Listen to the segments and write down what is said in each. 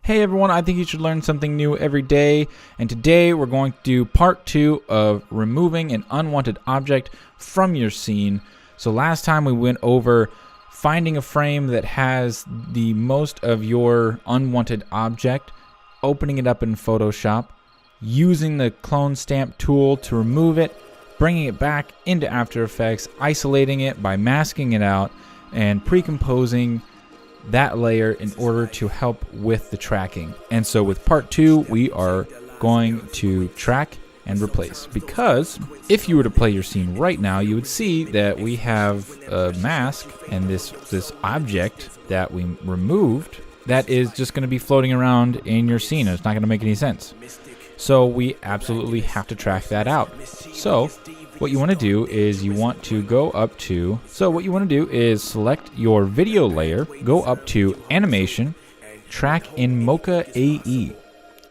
Hey everyone, I think you should learn something new every day, and today we're going to do part 2 of removing an unwanted object from your scene. So last time we went over finding a frame that has the most of your unwanted object, opening it up in Photoshop, using the clone stamp tool to remove it, bringing it back into After Effects, isolating it by masking it out, and pre-composing that layer in order to help with the tracking. And so with part 2, we are going to track and replace, because if you were to play your scene right now, you would see that we have a mask and this object that we removed that is just going to be floating around in your scene. It's not going to make any sense. So we absolutely have to track that out. So what you want to do is you want to go up to, select your video layer, go up to Animation, Track in Mocha AE.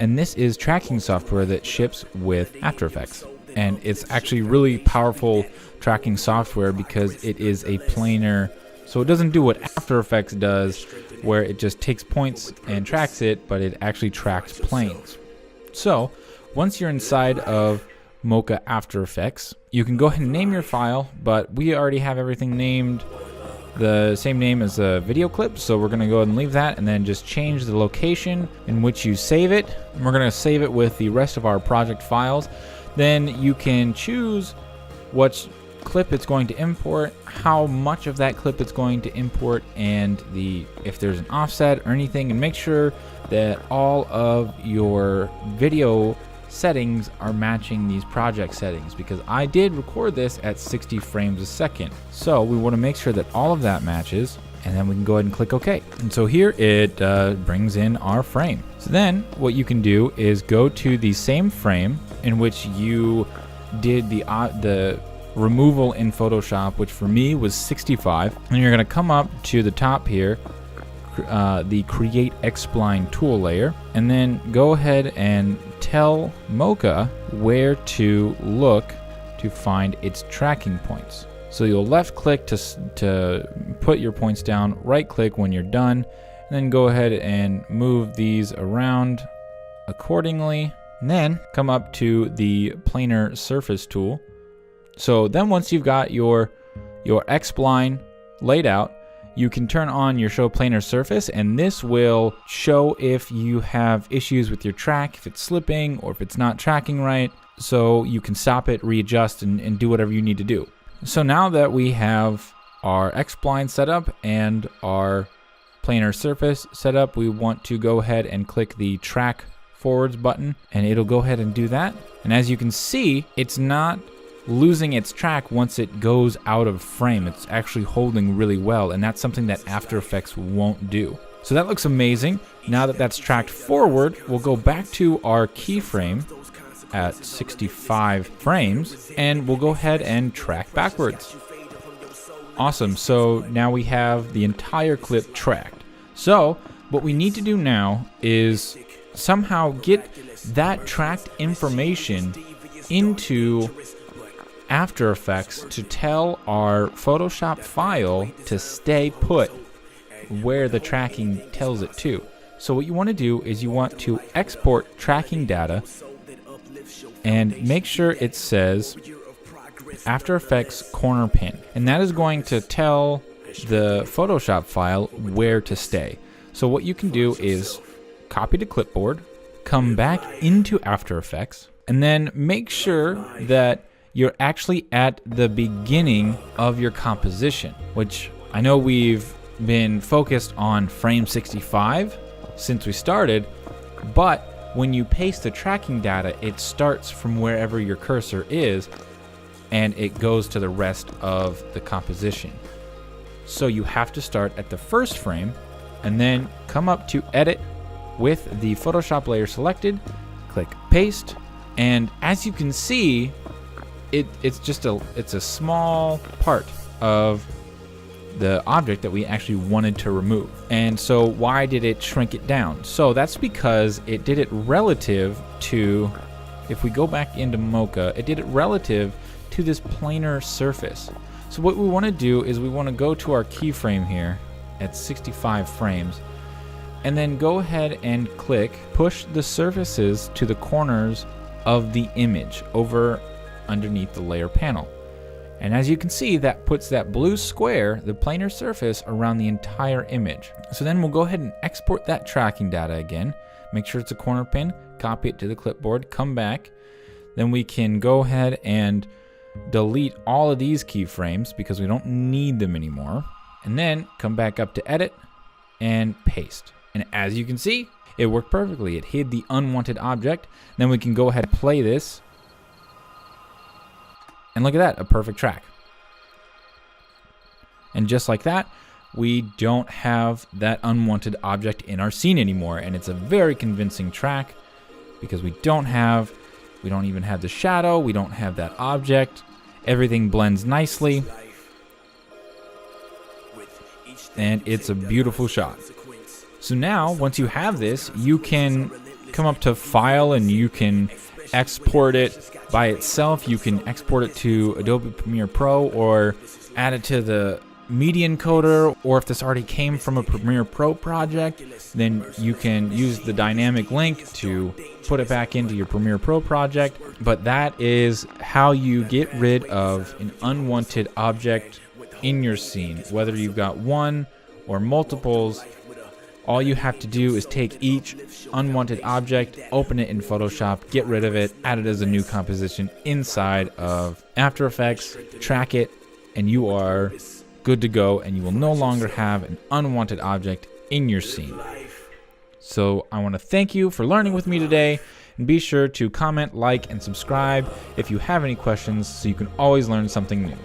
And this is tracking software that ships with After Effects. And it's actually really powerful tracking software because it is a planar, so it doesn't do what After Effects does, where it just takes points and tracks it, but it actually tracks planes. So once you're inside of Mocha After Effects, you can go ahead and name your file, but we already have everything named the same name as the video clip, so we're going to go ahead and leave that and then just change the location in which you save it. And we're going to save it with the rest of our project files. Then you can choose what clip it's going to import, how much of that clip it's going to import, and if there's an offset or anything, and make sure that all of your video settings are matching these project settings, because I did record this at 60 frames a second. So we want to make sure that all of that matches, and then we can go ahead and click OK. And so here it brings in our frame. So then what you can do is go to the same frame in which you did the removal in Photoshop, which for me was 65, and you're going to come up to the top here, the Create X-Spline tool layer, and then go ahead and tell Mocha where to look to find its tracking points. So you'll left click to put your points down, right click when you're done, and then go ahead and move these around accordingly, and then come up to the planar surface tool. So then once you've got your X-Spline laid out, you can turn on your Show Planar Surface, and this will show if you have issues with your track, if it's slipping or if it's not tracking right, so you can stop it, readjust, and do whatever you need to do. So now that we have our X-Spline set up and our Planar Surface set up, we want to go ahead and click the Track Forwards button, and it'll go ahead and do that. And as you can see, it's not losing its track once it goes out of frame. It's actually holding really well, and that's something that After Effects won't do. So that looks amazing. Now that that's tracked forward, we'll go back to our keyframe at 65 frames, and we'll go ahead and track backwards. Awesome, so now we have the entire clip tracked. So what we need to do now is somehow get that tracked information into After Effects to tell our Photoshop file to stay put where the tracking tells it to. So what you want to do is you want to export tracking data and make sure it says After Effects corner pin, and that is going to tell the Photoshop file where to stay. So what you can do is copy to clipboard, come back into After Effects, and then make sure that you're actually at the beginning of your composition, which I know we've been focused on frame 65 since we started, but when you paste the tracking data, it starts from wherever your cursor is and it goes to the rest of the composition. So you have to start at the first frame and then come up to Edit with the Photoshop layer selected, click Paste, and as you can see, it's a small part of the object that we actually wanted to remove. And so why did it shrink it down? So that's because it did it relative to, if we go back into Mocha, it did it relative to this planar surface. So what we want to do is we want to go to our keyframe here at 65 frames, and then go ahead and push the surfaces to the corners of the image over underneath the layer panel. And as you can see, that puts that blue square, the planar surface, around the entire image. So then we'll go ahead and export that tracking data again. Make sure it's a corner pin, copy it to the clipboard, come back. Then we can go ahead and delete all of these keyframes because we don't need them anymore. And then come back up to edit and paste. And as you can see, it worked perfectly. It hid the unwanted object. Then we can go ahead and play this. And look at that, a perfect track. And just like that, we don't have that unwanted object in our scene anymore. And it's a very convincing track because we don't even have the shadow, we don't have that object. Everything blends nicely. And it's a beautiful shot. So now, once you have this, you can come up to File and you can export it by itself. You can export it to Adobe Premiere Pro or add it to the Media Encoder, or if this already came from a Premiere Pro project, then you can use the dynamic link to put it back into your Premiere Pro project. But that is how you get rid of an unwanted object in your scene, whether you've got one or multiples. All you have to do is take each unwanted object, open it in Photoshop, get rid of it, add it as a new composition inside of After Effects, track it, and you are good to go, and you will no longer have an unwanted object in your scene. So I want to thank you for learning with me today, and be sure to comment, like, and subscribe if you have any questions so you can always learn something new.